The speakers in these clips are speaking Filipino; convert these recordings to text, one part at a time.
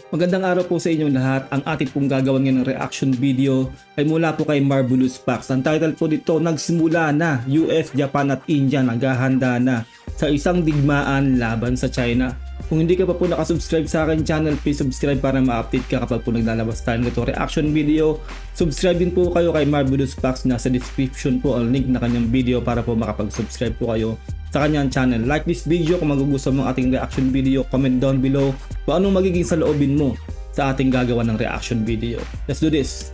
Magandang araw po sa inyong lahat. Ang ating pong gagawin ngayon ng reaction video ay mula po kay Marvelous Facts. Ang title po dito, nagsimula na, US, Japan at India naghahanda na sa isang digmaan laban sa China. Kung hindi ka pa po nakasubscribe sa akin channel, please subscribe para ma-update ka kapag po naglalabas tayo ng itong reaction video. Subscribe din po kayo kay Marvelous Facts. Nasa description po ang link na kanyang video para po makapag-subscribe po kayo sa kanyang channel. Like this video kung magugustuhan mo ang ating reaction video. Comment down below kung anong magiging saloobin mo sa ating gagawa ng reaction video. Let's do this!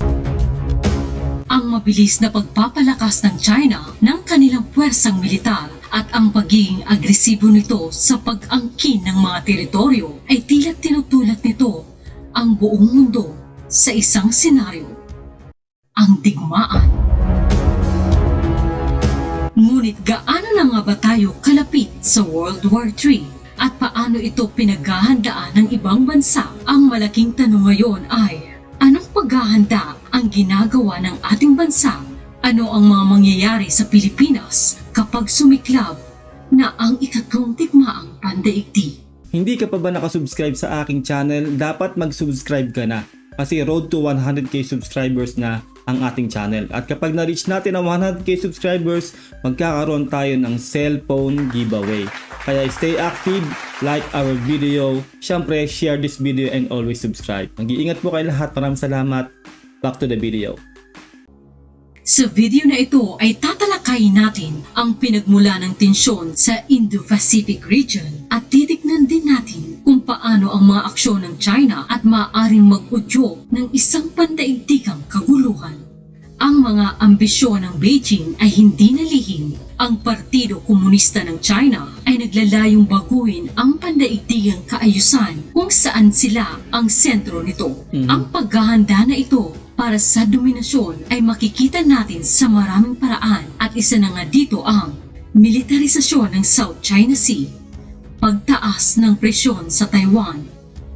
Ang mabilis na pagpapalakas ng China ng kanilang puwersang militar at ang pagiging agresibo nito sa pag-angkin ng mga teritoryo ay tila tinutulak nito ang buong mundo sa isang senaryo, ang digmaan. Ngunit gaano na nga ba tayo kalapit sa World War III at paano ito pinaghahandaan ng ibang bansa? Ang malaking tanong ngayon ay, anong paghahanda ang ginagawa ng ating bansa? Ano ang mga mangyayari sa Pilipinas kapag sumiklab na ang ikatlong digmaang pandaigdig? Hindi ka pa ba nakasubscribe sa aking channel? Dapat mag-subscribe ka na kasi road to 100k subscribers na ang ating channel. At kapag na-reach natin ang 100k subscribers, magkakaroon tayo ng cellphone giveaway. Kaya stay active, like our video, syempre share this video and always subscribe. Mag-iingat po kayo lahat. Maraming salamat. Back to the video. Sa video na ito ay tatalakayin natin ang pinagmula ng tensyon sa Indo-Pacific region at titignan din natin kung paano ang mga aksyon ng China at maaaring mag-udyok ng isang pandaigdigang kaguluhan. Ang mga ambisyon ng Beijing ay hindi nalihim. Ang Partido Komunista ng China ay naglalayong baguhin ang pandaigdigang kaayusan kung saan sila ang sentro nito. Ang paghahanda na ito para sa dominasyon ay makikita natin sa maraming paraan at isa na nga dito ang militarisasyon ng South China Sea, pagtaas ng presyon sa Taiwan,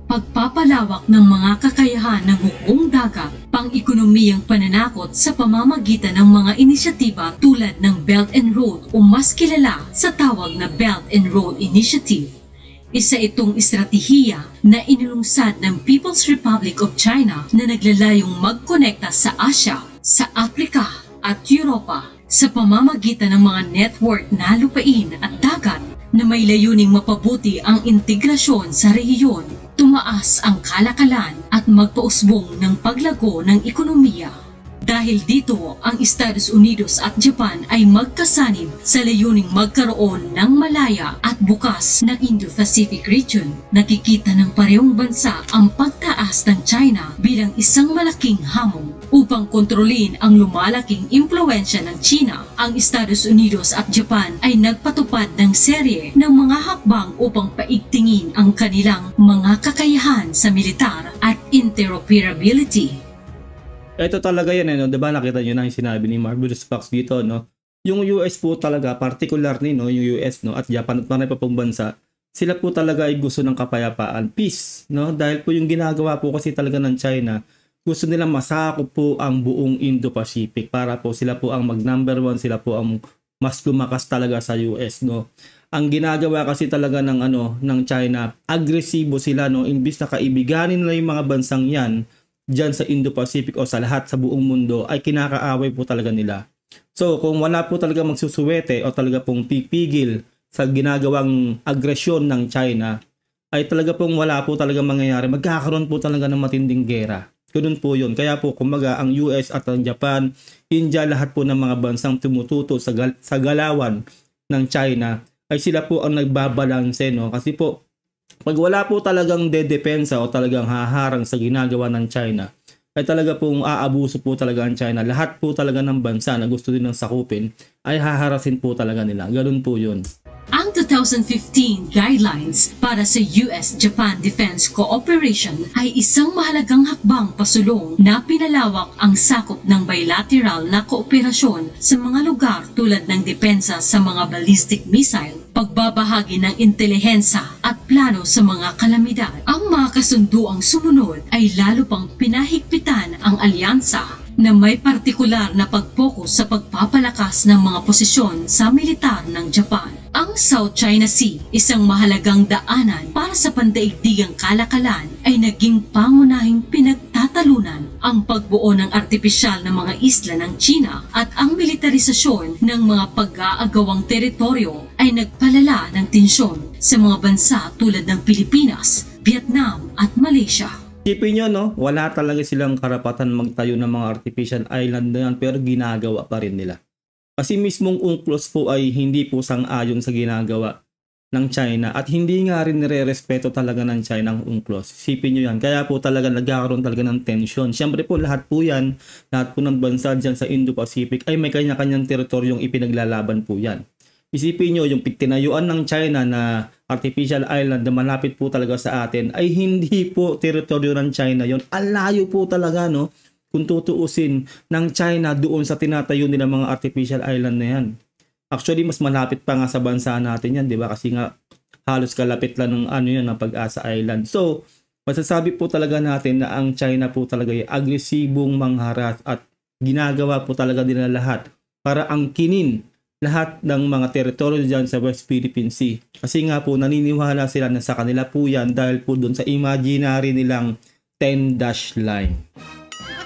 pagpapalawak ng mga kakayahan ng hukbong dagat, pang-ekonomiyang pananakot sa pamamagitan ng mga inisyatiba tulad ng Belt and Road o mas kilala sa tawag na Belt and Road Initiative. Isa itong estratehiya na inilungsad ng People's Republic of China na naglalayong magkonekta sa Asia, sa Afrika at Europa sa pamamagitan ng mga network na lupain at dagat na may layuning mapabuti ang integrasyon sa rehiyon, tumaas ang kalakalan at magpausbong ng paglago ng ekonomiya. Dahil dito, ang Estados Unidos at Japan ay magkasanib sa layuning magkaroon ng malaya at bukas na Indo-Pacific region. Nakikita ng parehong bansa ang pagtaas ng China bilang isang malaking hamon. Upang kontrolin ang lumalaking impluwensya ng China, ang Estados Unidos at Japan ay nagpatupad ng serye ng mga hakbang upang paigtingin ang kanilang mga kakayahan sa militar at interoperability. Ito talaga yan, diba? Nakita nyo na yung sinabi ni Marvelous Facts dito, no? Yung US po talaga, particularly, no? Yung US, no? At Japan at marami pa pong bansa, sila po talaga ay gusto ng kapayapaan, peace, no? Dahil po yung ginagawa po kasi talaga ng China, gusto nilang masakop po ang buong Indo-Pacific para po sila po ang mag-number one, sila po ang mas lumakas talaga sa US, no? Ang ginagawa kasi talaga ng ng China, agresibo sila, no? Imbis na kaibiganin nila yung mga bansang yan dyan sa Indo-Pacific o sa lahat sa buong mundo, ay kinakaaway po talaga nila. So kung wala po talaga magsusuwete o talaga pong pipigil sa ginagawang agresyon ng China, ay talaga pong wala po talaga mangyayari. Magkakaroon po talaga ng matinding gera. Ganun po yun. Kaya po kumbaga ang US at ang Japan, India, lahat po ng mga bansang tumututo sa galawan ng China, ay sila po ang nagbabalanse, no? Kasi po pag wala po talagang dedepensa o talagang haharang sa ginagawa ng China, ay talaga pong aabuso po talaga ang China. Lahat po talaga ng bansa na gusto din ng sakupin ay haharasin po talaga nila. Ganun po yun. Ang 2015 guidelines para sa US-Japan Defense Cooperation ay isang mahalagang hakbang pasulong na pinalawak ang sakop ng bilateral na kooperasyon sa mga lugar tulad ng depensa sa mga ballistic missile, pagbabahagi ng intelihensya at plano sa mga kalamidad. Ang mga kasunduang sumunod ay lalo pang pinahigpitan ang alyansa na may partikular na pag-focus sa pagpapalakas ng mga posisyon sa militar ng Japan. Ang South China Sea, isang mahalagang daanan para sa pandaigdigang kalakalan, ay naging pangunahing pinagtatalunan ang pagbuo ng artipisyal na mga isla ng China at ang militarisasyon ng mga pag-aagawang teritoryo ay nagpalala ng tensyon sa mga bansa tulad ng Pilipinas, Vietnam at Malaysia. Isipin nyo, no? Wala talaga silang karapatan magtayo ng mga artificial island na yan, pero ginagawa pa rin nila. Kasi mismong UNCLOS po ay hindi po sang-ayon sa ginagawa ng China at hindi nga rin nire-respeto talaga ng China ang UNCLOS. Isipin nyo yan. Kaya po talaga nagkakaroon talaga ng tension. Siyempre po lahat po yan, lahat po ng bansa dyan sa Indo-Pacific ay may kanya-kanyang teritoryong ipinaglalaban po yan. Isipin nyo yung tinayuan ng China na artificial island na malapit po talaga sa atin ay hindi po teritoryo ng China yon. Ang layo po talaga, no? Kung tutuusin ng China doon sa tinatayo nila mga artificial island na yan. Actually, mas malapit pa nga sa bansa natin yan, di ba? Kasi nga halos kalapit lang ng ng Pag-asa Island. So, masasabi po talaga natin na ang China po talaga ay agresibong mangharas at ginagawa po talaga nila lahat para angkinin lahat ng mga teritoryo dyan sa West Philippine Sea. Kasi nga po naniniwala sila na sa kanila po yan dahil po doon sa imaginary nilang 10-dash line.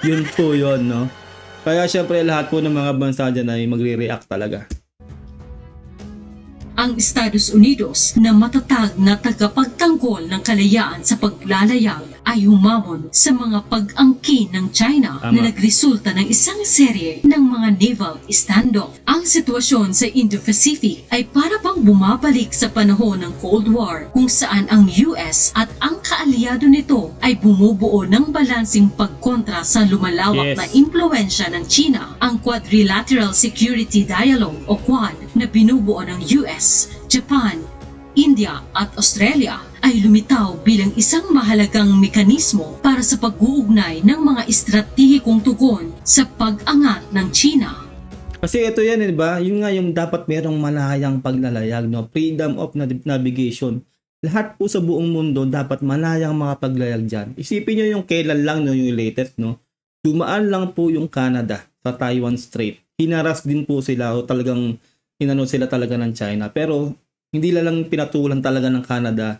Yun po yun, no? Kaya syempre lahat po ng mga bansa dyan ay magre-react talaga. Ang Estados Unidos na matatag na tagapagtanggol ng kalayaan sa paglalayag ay humamon sa mga pag-angkin ng China na nagresulta ng isang serye ng mga naval standoff. Ang sitwasyon sa Indo-Pacific ay para bang bumabalik sa panahon ng Cold War kung saan ang US at ang kaalyado nito ay bumubuo ng balansing pagkontra sa lumalawak na impluensya ng China. Ang Quadrilateral Security Dialogue o Quad na binubuo ng US, Japan, India at Australia ay lumitaw bilang isang mahalagang mekanismo para sa pag-uugnay ng mga estratehikong tugon sa pag-angat ng China. Kasi ito yan, di ba? Yun nga yung dapat merong malayang paglalayag, no? Freedom of navigation. Lahat po sa buong mundo dapat malayang mga paglayag dyan. Isipin nyo yung kailan lang, no, yung latest, no? Dumaan lang po yung Canada sa Taiwan Strait. Hinaras din po sila o talagang inano sila talaga ng China. Pero hindi lang pinatulan talaga ng Canada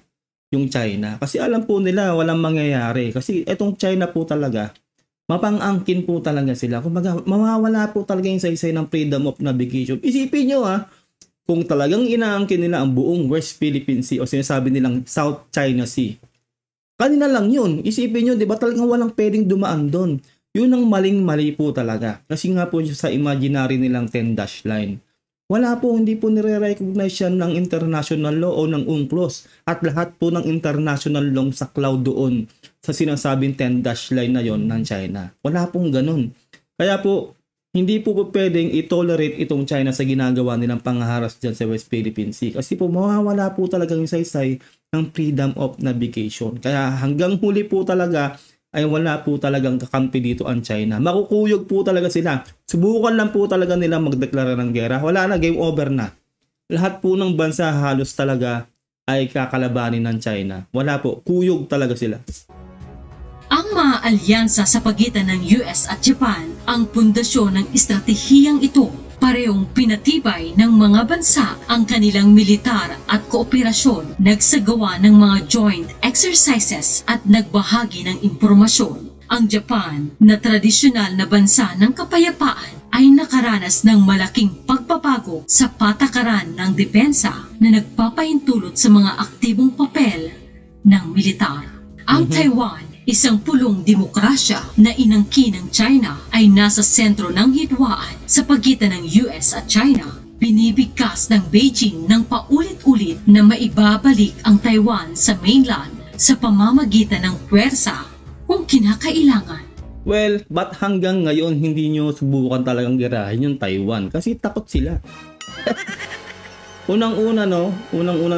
yung China. Kasi alam po nila walang mangyayari. Kasi etong China po talaga, mapang-angkin po talaga sila. Kumbaga, mawawala po talaga yung saysay ng freedom of navigation. Isipin nyo kung talagang inaangkin nila ang buong West Philippine Sea o sinasabi nilang South China Sea. Kanina lang yun. Isipin nyo, di ba talagang walang pwedeng dumaan doon. Yun ang maling-mali po talaga. Kasi nga po sa imaginary nilang 10-dash line. Wala po, hindi po nire-recognize yan ng international law o ng UNCLOS at lahat po ng international law saklaw doon sa sinasabing 10-dash line na yon ng China. Wala pong ganun. Kaya po, hindi po pwedeng i-tolerate itong China sa ginagawa nilang pangharas dyan sa West Philippine Sea. Kasi po, mawawala po talaga yung saysay ng freedom of navigation. Kaya hanggang huli po talaga, ay wala po talagang kakampi dito ang China. Makukuyog po talaga sila. Subukan lang po talaga nila magdeklara ng gera. Wala na, game over na. Lahat po ng bansa halos talaga ay kakalabanin ng China. Wala po, kuyog talaga sila. Ang mga alyansa sa pagitan ng US at Japan ang pundasyon ng estratehiyang ito. Parehong pinatibay ng mga bansa ang kanilang militar at kooperasyon, nagsagawa ng mga joint exercises at nagbahagi ng impormasyon. Ang Japan, na tradisyonal na bansa ng kapayapaan, ay nakaranas ng malaking pagbabago sa patakaran ng depensa na nagpapahintulot sa mga aktibong papel ng militar. Ang Taiwan, isang pulong demokrasya na inangkin ng China, ay nasa sentro ng hidwaan sa pagitan ng US at China. Binibigkas ng Beijing ng paulit-ulit na maibabalik ang Taiwan sa mainland sa pamamagitan ng puwersa kung kinakailangan. Well, but hanggang ngayon hindi nyo subukan talagang girahin yung Taiwan kasi takot sila. Unang-una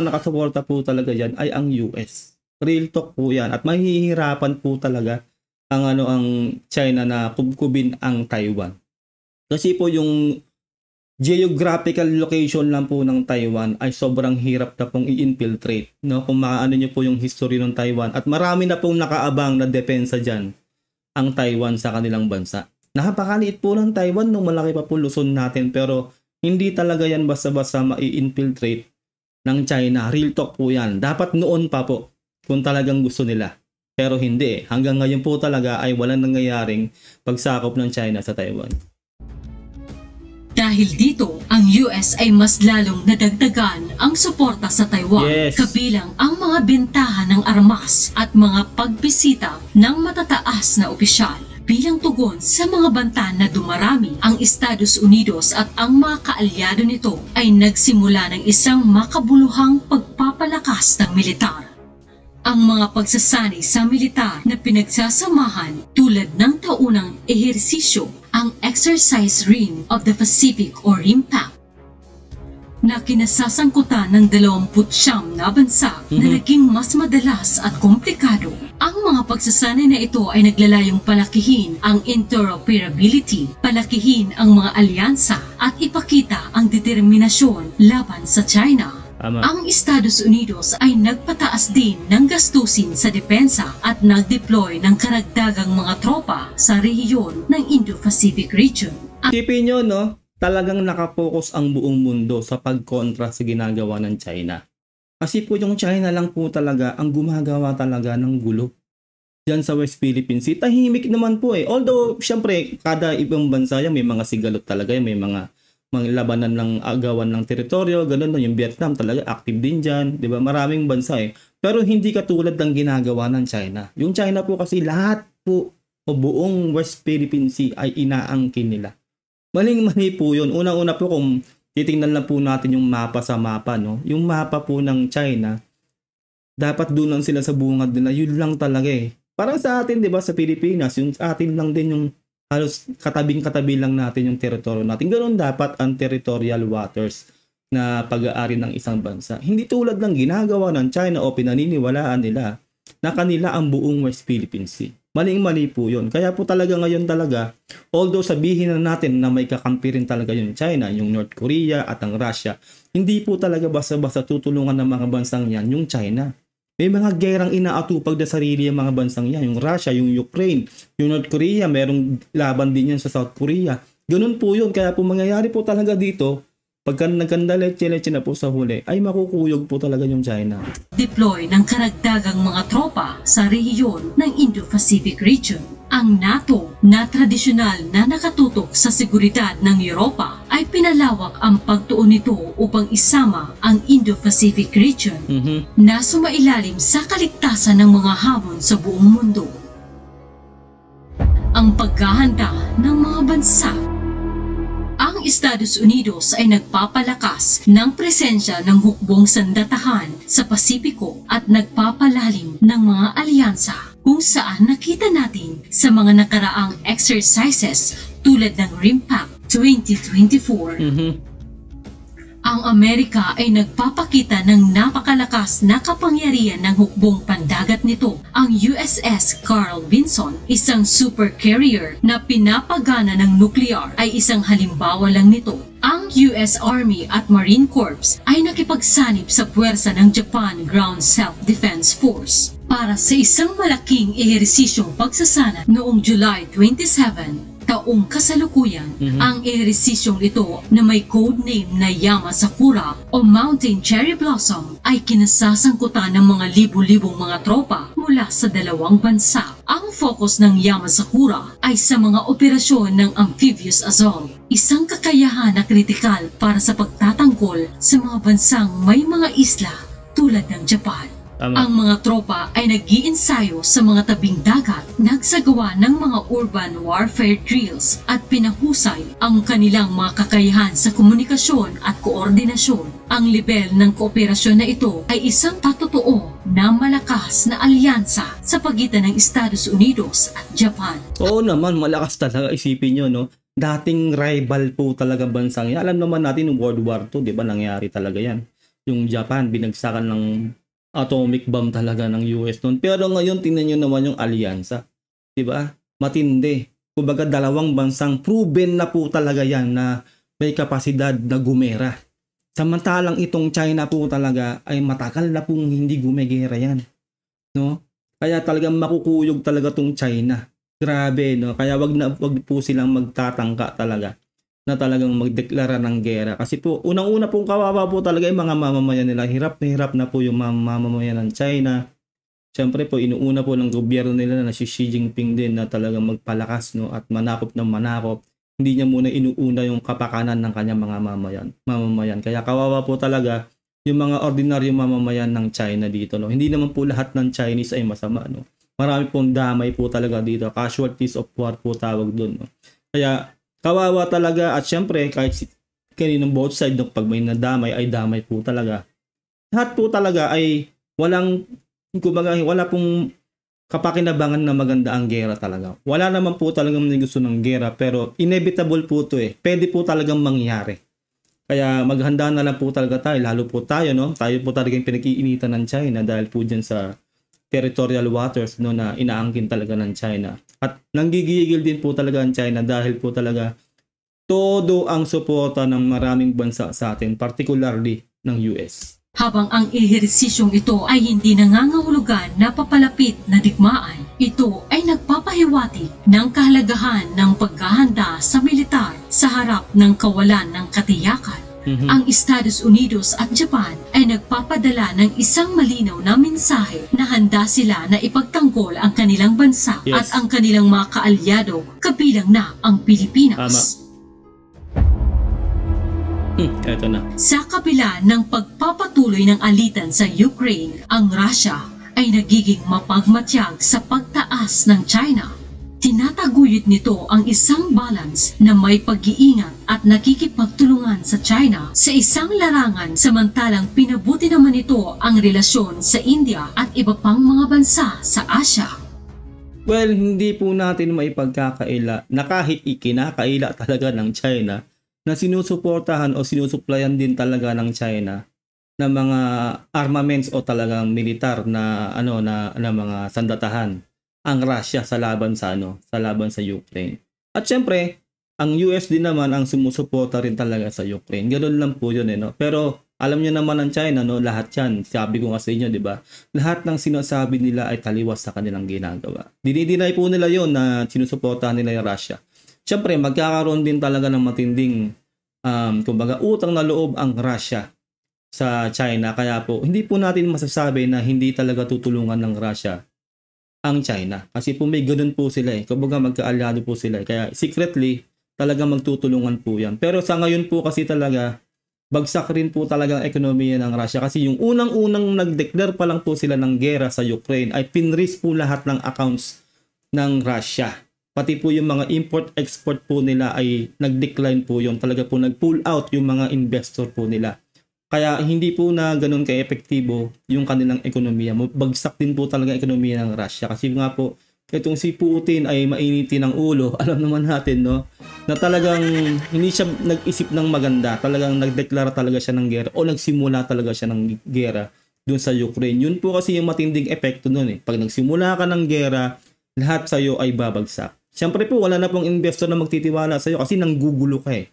nakasuporta po talaga dyan ay ang US. Real talk po yan. At mahihirapan po talaga ang China na kubkubin ang Taiwan. Kasi po yung geographical location lang po ng Taiwan ay sobrang hirap na pong i-infiltrate. No? Kung makaano nyo po yung history ng Taiwan. At marami na pong nakaabang na depensa dyan ang Taiwan sa kanilang bansa. Napakaliit po ng Taiwan nung malaki pa po Luzon natin pero hindi talaga yan basta-basta mai-infiltrate ng China. Real talk po yan. Dapat noon pa po kung talagang gusto nila. Pero hindi. Hanggang ngayon po talaga ay walang nangyayaring pagsakop ng China sa Taiwan. Dahil dito, ang US ay mas lalong nadagdagan ang suporta sa Taiwan, Yes. kabilang ang mga bentahan ng armas at mga pagbisita ng matataas na opisyal. Bilang tugon sa mga banta na dumarami, ang Estados Unidos at ang mga kaalyado nito ay nagsimula ng isang makabuluhang pagpapalakas ng militar. Ang mga pagsasanay sa militar na pinagsasamahan tulad ng taunang ehersisyo, ang Exercise Rim of the Pacific o RIMPAC, na kinasasangkutan ng 29 na bansa na naging mas madalas at komplikado. Ang mga pagsasanay na ito ay naglalayong palakihin ang interoperability, palakihin ang mga alyansa at ipakita ang determinasyon laban sa China. Tama. Ang Estados Unidos ay nagpataas din ng gastusin sa depensa at nag-deploy ng karagdagang mga tropa sa rehiyon ng Indo-Pacific region. Isipin nyo, no? Talagang nakapokus ang buong mundo sa pagkontra sa ginagawa ng China. Kasi po yung China lang po talaga ang gumagawa talaga ng gulo. Diyan sa West Philippine Sea, tahimik naman po eh. Although, syempre, kada ibang bansa yan, may mga sigalot talaga yan, may mga labanan ng agawan ng teritoryo, ganun no. Yung Vietnam talaga active din dyan, di ba? Maraming bansa eh. Pero hindi katulad ng ginagawa ng China. Yung China po kasi lahat po o buong West Philippine Sea ay inaangkin nila. Maling-mali po yun. Una-una po kung titingnan lang po natin yung mapa sa mapa, no? Yung mapa po ng China, dapat doon lang sila sa bungad nila. Yun lang talaga eh. Parang sa atin, di ba, sa Pilipinas, yung atin lang din yung halos katabing-katabi lang natin yung teritoryo natin. Ganoon dapat ang territorial waters na pag-aari ng isang bansa. Hindi tulad ng ginagawa ng China o pinaniniwalaan nila na kanila ang buong West Philippine Sea. Maling-mali po yun. Kaya po talaga ngayon talaga, although sabihin na natin na may kakampi rin talaga yung China, yung North Korea at ang Russia, hindi po talaga basta-basta tutulungan ng mga bansang yan yung China. May mga gerang inaatupag na sarili yung mga bansang yan. Yung Russia, yung Ukraine, yung North Korea, merong laban din yan sa South Korea. Ganun po yun. Kaya po mangyayari po talaga dito, pagka nagkandaletse-letse na po sa huli, ay makukuyog po talaga yung China. Deploy ng karagdagang mga tropa sa rehiyon ng Indo-Pacific region. Ang NATO na tradisyonal na nakatutok sa seguridad ng Europa ay pinalawak ang pagtuon nito upang isama ang Indo-Pacific region na sumailalim sa kaligtasan ng mga hamon sa buong mundo. Ang paghahanda ng mga bansa. Ang Estados Unidos ay nagpapalakas ng presensya ng hukbong sandatahan sa Pasipiko at nagpapalalim ng mga alyansa kung saan nakita natin sa mga nakaraang exercises tulad ng RIMPAC 2024. Ang Amerika ay nagpapakita ng napakalakas na kapangyarihan ng hukbong pandagat nito. Ang USS Carl Vinson, isang super carrier na pinapagana ng nuklear, ay isang halimbawa lang nito. Ang US Army at Marine Corps ay nakipagsanib sa puwersa ng Japan Ground Self-Defense Force para sa isang malaking ehersisyong pagsasana noong July 27, taong kasalukuyan. Ang ehersisyong ito na may codename na Yamasakura o Mountain Cherry Blossom ay kinasasangkutan ng mga libu-libong mga tropa mula sa dalawang bansa. Ang focus ng Yamasakura ay sa mga operasyon ng amphibious assault, isang kakayahan na kritikal para sa pagtatanggol sa mga bansang may mga isla tulad ng Japan. Ang mga tropa ay nag-iinsayo sa mga tabing dagat, nagsagawa ng mga urban warfare drills at pinahusay ang kanilang mga kakayahan sa komunikasyon at koordinasyon. Ang level ng kooperasyon na ito ay isang patotoo na malakas na alyansa sa pagitan ng Estados Unidos at Japan. Oo naman, malakas talaga. Isipin nyo, no? Dating rival po talaga bansang yan. Alam naman natin yung World War II, di ba? Nangyari talaga yan. Yung Japan, binagsakan ng atomic bomb talaga ng US noon. Pero ngayon, tingnan nyo naman yung alyansa. Diba? Matindi. Kumbaga, dalawang bansang proven na po talaga yan na may kapasidad na gumera. Samantalang itong China po talaga ay matagal na pong hindi gumegera yan. No? Kaya talagang makukuyog talaga tong China. Grabe, no? Kaya wag po silang magtatangka talaga na talagang magdeklara ng gera. Kasi po, unang-una pong kawawa po talaga yung mga mamamayan nila. Hirap na po yung mamamayan ng China. Siyempre po, inuuna po ng gobyerno nila na si Xi Jinping din na talagang magpalakas, no, at manakop ng manakop. Hindi niya muna inuuna yung kapakanan ng kanyang mga mamamayan. Kaya kawawa po talaga yung mga ordinaryong mamamayan ng China dito, no. Hindi naman po lahat ng Chinese ay masama, no. Marami pong damay po talaga dito. Casualties of war po tawag doon, no. Kaya kawawa talaga, at syempre kahit kaninong both side, no, pag may nadamay ay damay po talaga. Lahat po talaga ay wala pong kapakinabangan na maganda ang gera talaga. Wala naman po talagang gusto ng gera, pero inevitable po ito eh. Pwede po talagang mangyari. Kaya maghanda na lang po talaga tayo, lalo po tayo, no? Tayo po talaga yung pinag-iinitan ng China dahil po dyan sa territorial waters, no, na inaangkin talaga ng China. At nanggigigil din po talaga ang China dahil po talaga todo ang suporta ng maraming bansa sa atin, particularly ng US. Habang ang ehersisyong ito ay hindi nangangahulugan na papalapit na digmaan, ito ay nagpapahiwatig ng kahalagahan ng paghahanda sa militar sa harap ng kawalan ng katiyakan. Ang Estados Unidos at Japan ay nagpapadala ng isang malinaw na mensahe na handa sila na ipagtanggol ang kanilang bansa at ang kanilang mga kaalyado, kabilang na ang Pilipinas. Eto na. Sa kabila ng pagpapatuloy ng alitan sa Ukraine, ang Russia ay nagiging mapagmatyag sa pagtaas ng China. Tinataguyod nito ang isang balance na may pag-iingat at nakikipagtulungan sa China sa isang larangan, samantalang pinabuti naman ito ang relasyon sa India at iba pang mga bansa sa Asia. Well, hindi po natin maipagkakaila na kahit ikinakaila talaga ng China na sinusuportahan o sinusuplayan din talaga ng China ng mga armaments o talagang militar na na mga sandatahan ang Russia sa laban sa Ukraine. At syempre, ang US din naman ang sumusuporta rin talaga sa Ukraine. Ganoon lang po 'yun no. Pero alam niyo naman ng China, no, lahat 'yan. Sabi ko nga sa inyo, 'di ba? Lahat ng sinasabi nila ay taliwas sa kanilang ginagawa. Dinidinay po nila 'yon na sinusuportahan nila yung Russia. Syempre, magkakaroon din talaga ng matinding kumbaga utang na loob ang Russia sa China. Kaya po, hindi po natin masasabi na hindi talaga tutulungan ng Russia ang China. Kasi po may ganun po sila eh. Kumbaga magkaalyado po sila eh. Kaya secretly, talaga magtutulungan po yan. Pero sa ngayon po kasi talaga, bagsak rin po talaga ang ekonomiya ng Russia. Kasi yung unang-unang nag-declare pa lang po sila ng gera sa Ukraine ay pinris po lahat ng accounts ng Russia. Pati po yung mga import-export po nila ay nag-decline po yun. Talaga po nag-pull out yung mga investor po nila. Kaya hindi po na ganun ka-epektibo yung kanilang ekonomiya. Bagsak din po talaga ang ekonomiya ng Russia. Kasi nga po, itong si Putin ay mainitin ng ulo. Alam naman natin, no? Na talagang hindi siya nag-isip ng maganda. Talagang nagdeklara talaga siya ng gera o nagsimula talaga siya ng gera dun sa Ukraine. Yun po kasi yung matinding epekto nun eh. Pag nagsimula ka ng gera, lahat sa'yo ay babagsak. Siyempre po, wala na pong investor na magtitiwala sa'yo kasi nanggugulo ka eh.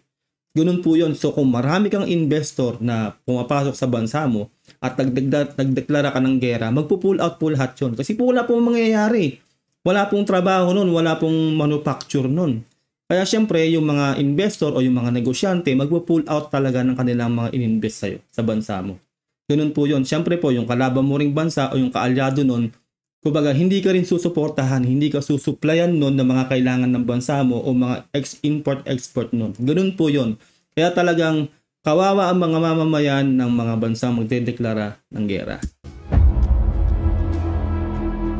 Ganun po yun. So kung marami kang investor na pumapasok sa bansa mo at nagdeklara ka ng gera, magpo-pull out po lahat yun. Kasi po wala pong mangyayari. Wala pong trabaho nun, wala pong manufacture nun. Kaya siyempre yung mga investor o yung mga negosyante, magpo-pull out talaga ng kanilang mga ininvest sa'yo sa bansa mo. Ganun po yun. Siyempre po yung kalaban mo ring bansa o yung kaalyado nun, kumbaga, hindi ka rin susuportahan, hindi ka susuplayan nun ng mga kailangan ng bansa mo o mga import-export nun. Ganun po yun. Kaya talagang kawawa ang mga mamamayan ng mga bansa magdedeklara ng gera.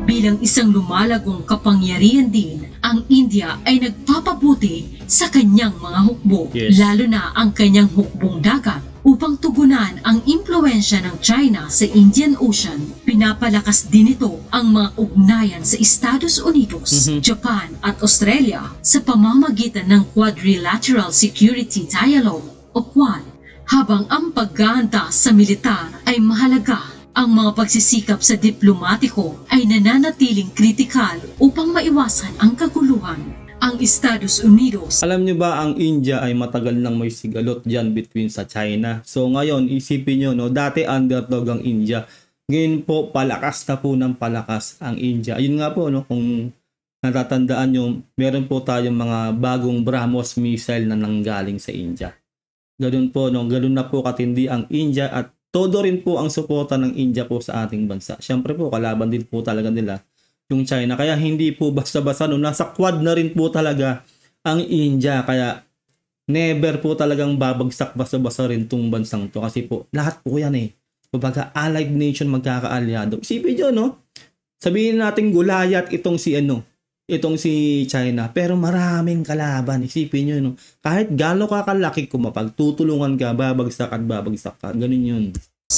Bilang isang lumalagong kapangyarihan din, ang India ay nagpapabuti sa kanyang mga hukbo, lalo na ang kanyang hukbong dagat. Upang tugunan ang impluwensya ng China sa Indian Ocean, pinapalakas din ito ang mga ugnayan sa Estados Unidos, Japan at Australia sa pamamagitan ng Quadrilateral Security Dialogue o Quad. Habang ang paghahanda sa militar ay mahalaga, ang mga pagsisikap sa diplomatiko ay nananatiling kritikal upang maiwasan ang kaguluhan. Ang Estados Unidos. Alam nyo ba, ang India ay matagal nang may sigalot dyan between sa China. So ngayon, isipin nyo, no, dati underdog ang India. Ngayon po, palakas na po ng palakas ang India. Ayun nga po, no, kung natatandaan nyo, meron po tayong mga bagong BrahMos missile na nanggaling sa India. Ganun po, no? Ganun na po katindi ang India at todo rin po ang suporta ng India po sa ating bansa. Siyempre po, kalaban din po talaga nila yung China. Kaya hindi po basta-basta, no? Nasa quad na rin po talaga ang India. Kaya never po talagang babagsak basta-basta rin tong bansang to. Kasi po, lahat po yan eh. Kumbaga, allied nation magkakaalyado. Isipin nyo, no? Sabihin natin gulayat itong si China, pero maraming kalaban. Isipin nyo, no? Kahit gano'n ka kalaki, kung mapagtutulungan ka, babagsak at babagsak ka. Ganun yun.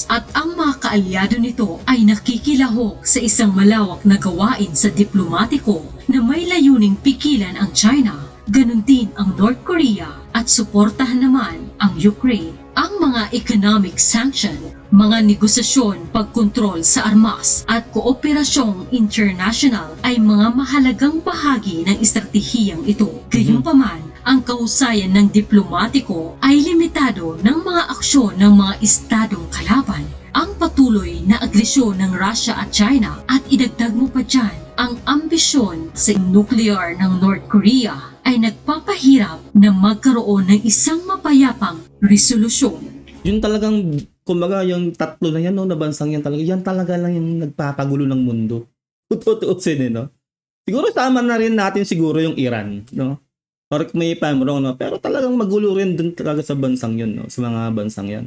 At ang mga kaalyado nito ay nakikilahok sa isang malawak na gawain sa diplomatiko na may layuning pigilan ang China, ganun din ang North Korea at suportahan naman ang Ukraine. Ang mga economic sanction, mga negosasyon, pagkontrol sa armas at kooperasyong international ay mga mahalagang bahagi ng estratehiyang ito. Gayunpaman, ang kahusayan ng diplomatiko ay limitado ng mga aksyon ng mga estadong kalaban. Ang patuloy na agresyon ng Russia at China at idagdag mo pa dyan ang ambisyon sa nuclear ng North Korea ay nagpapahirap na magkaroon ng isang mapayapang resolusyon. Yun talagang, kumbaga yung tatlo na yan, no, na bansang yan talaga lang yung nagpapagulo ng mundo. Tutuusin, no? Siguro tama na rin natin siguro yung Iran, no? Correct me if I'm wrong, no? Pero talagang magulo rin dun talaga sa bansang yun, no? Sa mga bansang yan.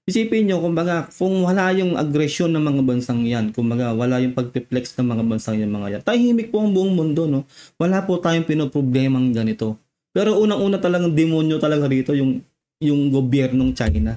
Isipin nyo, kumbaga, kung wala yung agresyon ng mga bansang yan, kumbaga, wala yung pagpiplex ng mga bansang yan, mga yan, tahimik po ang buong mundo, no? Wala po tayong pinoproblemang ganito. Pero unang-una talagang demonyo talaga rito yung gobyernong China.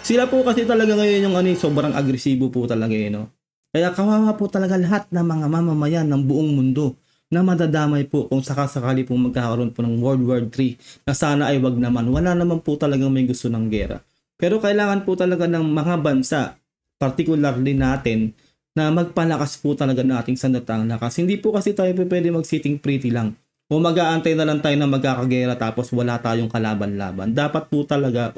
Sila po kasi talaga ngayon yung sobrang agresibo po talaga, no? Kaya kawawa po talaga lahat ng mga mamamayan ng buong mundo na madadamay po kung sakasakali po magkakaroon po ng World War III na sana ay wag naman. Wala naman po talagang may gusto ng gera. Pero kailangan po talaga ng mga bansa, particularly natin, na magpalakas po talaga ng ating sandatang lakas. Hindi po kasi tayo pwede mag-sitting pretty lang. O mag-aantay na lang tayo na magkakagera tapos wala tayong kalaban-laban. Dapat po talaga,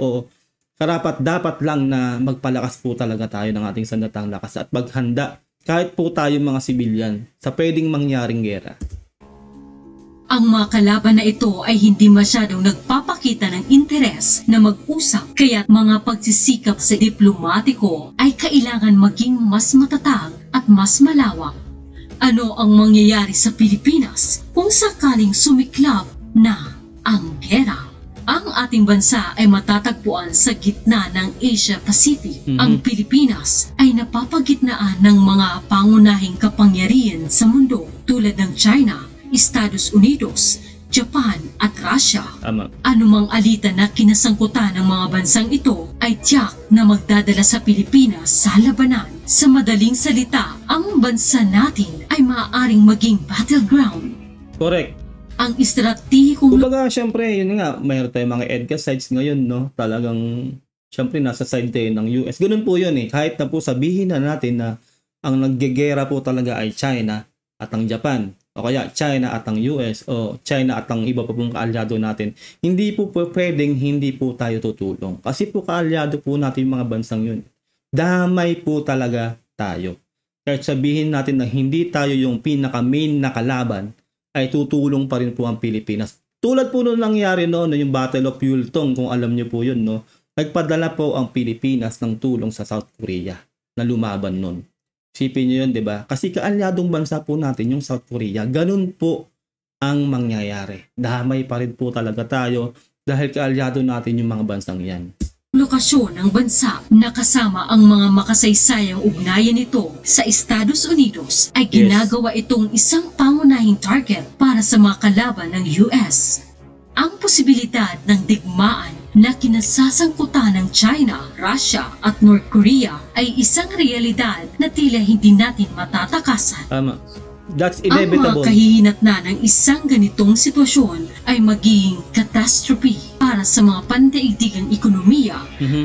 dapat lang na magpalakas po talaga tayo ng ating sandatang lakas at maghanda kahit po tayo mga sibilyan sa pwedeng mangyaring gera. Ang mga kalaban na ito ay hindi masyadong nagpapakita ng interes na mag-usap, kaya mga pagsisikap sa diplomatiko ay kailangan maging mas matatag at mas malawak. Ano ang mangyayari sa Pilipinas kung sakaling sumiklab na ang gera? Ang ating bansa ay matatagpuan sa gitna ng Asia-Pacific. Ang Pilipinas ay napapagitnaan ng mga pangunahing kapangyarihan sa mundo tulad ng China, Estados Unidos, Japan at Russia. Anumang alitan na kinasangkutan ng mga bansang ito ay tiyak na magdadala sa Pilipinas sa labanan. Sa madaling salita, ang bansa natin ay maaaring maging battleground. Correct. Ang estratehikong... Kumbaga, syempre, yun nga, mayroon tayong mga EDCA sides ngayon, no? Talagang, syempre, nasa side tayo ng US. Ganun po yun eh. Kahit na po sabihin na natin na ang naggegera po talaga ay China at ang Japan. O kaya China at ang US o China at ang iba pa pong kaalyado natin. Hindi po pwedeng hindi po tayo tutulong. Kasi po kaalyado po natin yung mga bansang yun. Damay po talaga tayo. Kahit sabihin natin na hindi tayo yung pinaka-main na kalaban, ay tutulong pa rin po ang Pilipinas. Tulad po nung nangyari noon, yung Battle of Yultong, kung alam niyo po yun, no? Nagpadala po ang Pilipinas ng tulong sa South Korea na lumaban noon. Sipin niyo yun, di ba? Kasi kaalyadong bansa po natin yung South Korea. Ganun po ang mangyayari. Damay pa rin po talaga tayo dahil kaalyado natin yung mga bansang yan. Lokasyon ng bansa na kasama ang mga makasaysayang ugnayan nito sa Estados Unidos ay ginagawa itong isang pangunahing target para sa mga kalaban ng US. Ang posibilidad ng digmaan na kinasasangkutan ng China, Russia at North Korea ay isang realidad na tila hindi natin matatakasan. Tama. That's inevitable. Ang mga kahihinatnan ng isang ganitong sitwasyon ay magiging catastrophe para sa mga pandaigdigang ekonomiya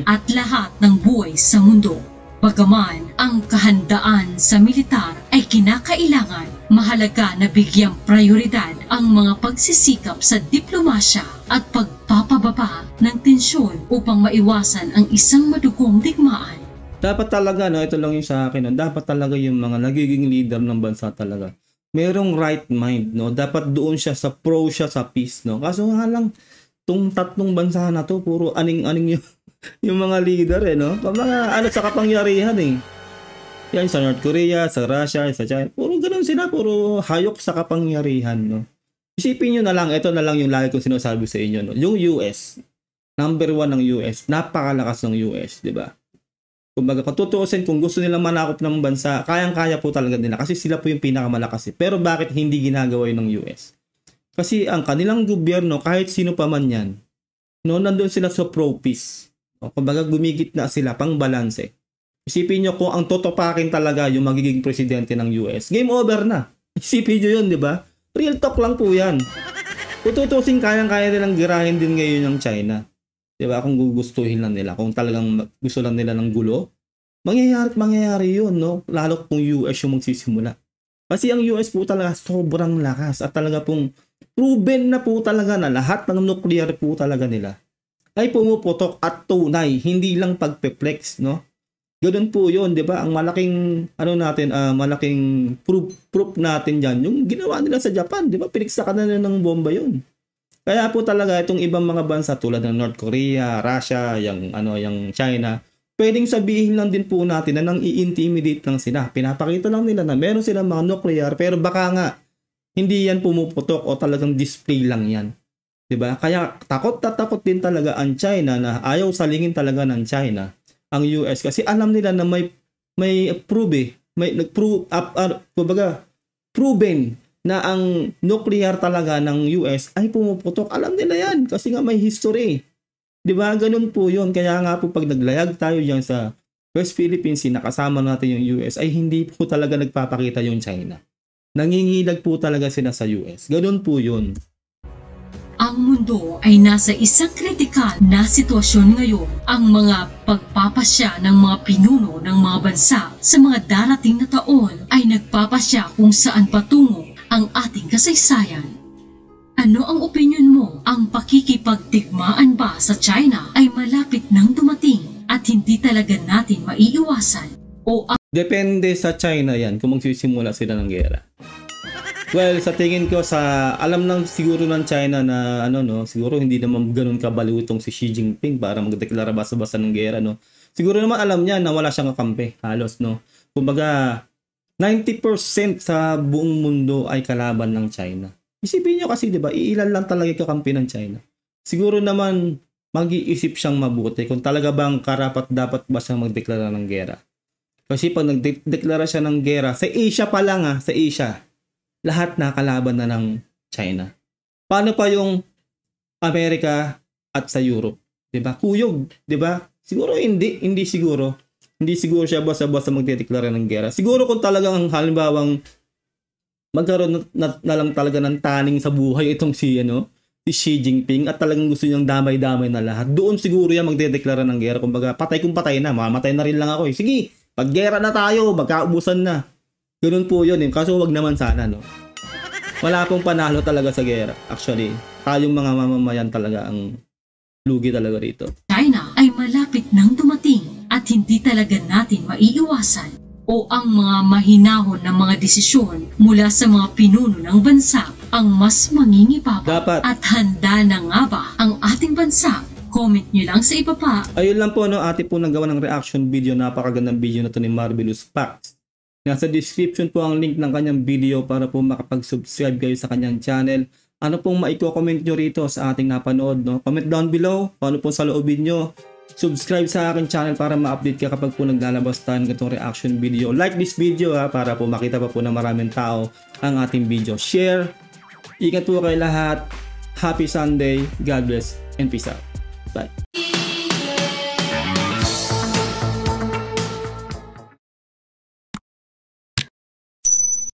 at lahat ng buhay sa mundo. Bagaman ang kahandaan sa militar ay kinakailangan, mahalaga na bigyang prioridad ang mga pagsisikap sa diplomasya at pagpapababa ng tensyon upang maiwasan ang isang madugong digmaan. Dapat talaga, no, ito lang yung sa akin, no, dapat talaga yung mga nagiging leader ng bansa talaga, merong right mind, no? Dapat doon siya sa pro siya sa peace, no? Kaso nga lang, tong tatlong bansa na to, puro aning-aning yung mga leader, no? Mga ano sa kapangyarihan, Yan, sa North Korea, sa Russia, sa China, puro ganun sila, puro hayok sa kapangyarihan, no? Isipin nyo na lang, ito na lang yung lagi kong sinasabi sa inyo, no? Yung US, number 1 ng US, napakalakas ng US, di ba? Kumbaga, kung tutuusin, kung gusto nilang manakop ng bansa, kayang-kaya po talaga nila kasi sila po yung pinakamalakas. Pero bakit hindi ginagawa yun ng US? Kasi ang kanilang gobyerno, kahit sino pa man yan, no, nandun sila sa pro-peace. Kumbaga, gumigit na sila pang balanse. Isipin nyo kung ang totopakin talaga yung magiging presidente ng US, game over na. Isipin nyo yun, di ba? Real talk lang po yan. Kung tutuusin, kayang-kaya nilang girahin din ngayon ng China. Diba? Kung gugustuhin lang nila, kung talagang gusto lang nila ng gulo, mangyayari yun, no? Lalo kung US yung magsisimula. Kasi ang US po talaga sobrang lakas at talaga pong proven na po talaga na lahat ng nuclear po talaga nila ay pumuputok at tunay, hindi lang pagpe-flex, no? Ganun po yun, di ba? Ang malaking, malaking proof natin dyan, yung ginawa nila sa Japan, di ba? Piniksakan na nila ng bomba yun. Kaya po talaga itong ibang mga bansa tulad ng North Korea, Russia, yung China, pwedeng sabihin lang din po natin na nang i-intimidate lang sila. Pinapakita lang nila na meron silang mga nuclear pero baka nga hindi yan pumuputok o talagang display lang yan. 'Di ba? Kaya takot din talaga ang China na ayaw salingin talaga ng China ang US kasi alam nila na may proven na ang nuclear talaga ng US ay pumuputok. Alam nila yan kasi nga may history. Diba? Ganun po yun. Kaya nga po pag naglayag tayo dyan sa West Philippines Sea, nakasama natin yung US, ay hindi po talaga nagpapakita yung China. Nangingilag po talaga sila sa US. Ganun po yun. Ang mundo ay nasa isang kritikal na sitwasyon ngayon. Ang mga pagpapasya ng mga pinuno ng mga bansa sa mga darating na taon ay nagpapasya kung saan patungo ang ating kasaysayan. Ano ang opinyon mo? Ang pakikipagdigmaan ba sa China ay malapit nang dumating at hindi talaga natin maiiwasan? O depende sa China yan kung magsisimula sila ng gera. Well, sa tingin ko alam lang siguro ng China na siguro hindi naman ganoon kabaliw itong si Xi Jinping para magdeklara basta-basta ng gera, no. Siguro naman alam niya na wala siyang kakampi, halos, no. Kumbaga 90% sa buong mundo ay kalaban ng China. Isipin nyo kasi, di ba, iilan lang talaga kakampi ng China. Siguro naman mag-iisip siyang mabuti kung talaga bang karapat-dapat ba siyang magdeklara ng gera. Kasi pag nagdeklara siya ng gera, sa Asia pa lang sa Asia, lahat nakalaban na ng China. Paano pa yung Amerika at sa Europe? Di ba? Kuyog, di ba? Siguro hindi siguro. Hindi siguro siya basta-basta magdedeklara ng gera. Siguro kung talagang halimbawang magkaroon na lang talaga ng taning sa buhay itong si Xi Jinping at talagang gusto niyang damay-damay na lahat, doon siguro yan magdedeklara ng gera. Kumbaga, patay kung patay na, mamatay na rin lang ako. Sige, pag-gera na tayo, magkaubusan na. Ganun po yun. Kaso wag naman sana, no? Wala pong panalo talaga sa gera. Actually, tayong mga mamamayan talaga ang lugi talaga rito. China ay malapit nang dumating at hindi talaga natin maiiwasan o ang mga mahinahon na mga desisyon mula sa mga pinuno ng bansa ang mas mangingibabaw. At handa na nga ba ang ating bansa? Comment nyo lang sa ibaba. Ayun lang po, ate po nagawa ng reaction video. Napakagandang video na to ni Marvelous Facts. Nasa description po ang link ng kanyang video para po makapag-subscribe kayo sa kanyang channel. Ano pong maiko-comment nyo rito sa ating napanood, no? Comment down below paano po sa loobin nyo. Subscribe sa aking channel para ma-update ka kapag po naglalabas tayo ng itong reaction video. Like this video para po makita pa po ng maraming tao ang ating video. Share. Ingat po kayo lahat. Happy Sunday. God bless and peace out. Bye.